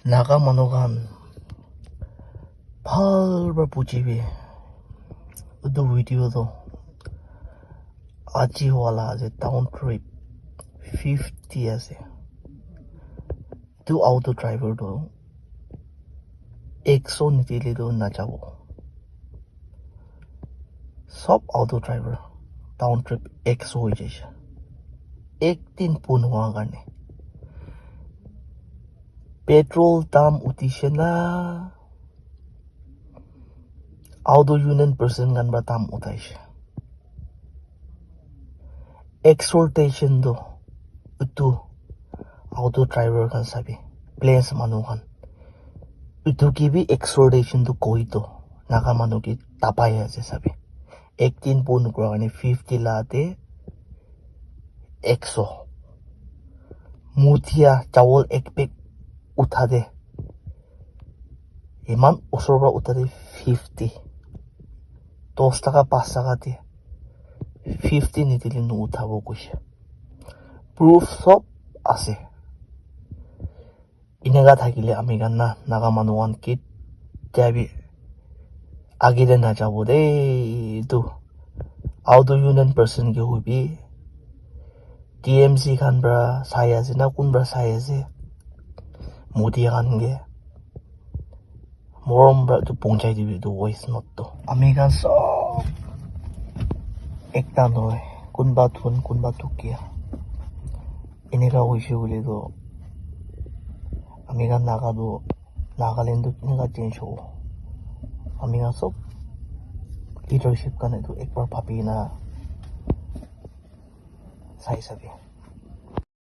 나가 마노간 팔바 부지비 또 비디오도 아지와라 아제 town trip 50 আছে तो auto driver तो 100 नितिले तो ना जाओ सब ऑटो ड्राइवर टाउन ट्रिप 100 हो जाए एक दिन पूर्ण हुआ करने पेट्रोल दाम उठिसे ना ऑटो यूनियन पर्सन गनबा दाम उठाइसे एक्सोर्टेशन दो उतु ऑटो ड्राइवर खान सभी प्लेस मानु खान उतु की भी एक्सोर्टेशन तो कोई तो नागा मानु की तपाई है सभी एक दिन पूर्ण करने 50 लाते 100 मुठिया चावल एक पैक उठा दे इमान उसरबा उठा दे 50 10 টাকা 5 টাকা दे 50 নিদিলে নো উঠাব কৈছে প্রুফ সব আছে ইনেগা থাকিলে আমি গানা নাগা মানুৱান কিট যাবি আগিলে না যাব দে তো আউটো ইউনিয়ন পারসন কে হবি টিএমসি খান ব্রা সাই আছে না কোন ব্রা সাই আছে মোদি খান গে মরম ব্রা তো পৌঁছাই দিবি তো ভয়েস নোট তো আমি গান সব একটা নয় কোনবা থুন কোনবা টুকিয়া এনেকা হইছে বলে তো আমি গান নাগাদো নাগাল্যান্ড এনেকা চেঞ্জ হবো আমি গান সব লিডারশিপ কানে তো একবার ভাবি না চাই চাবি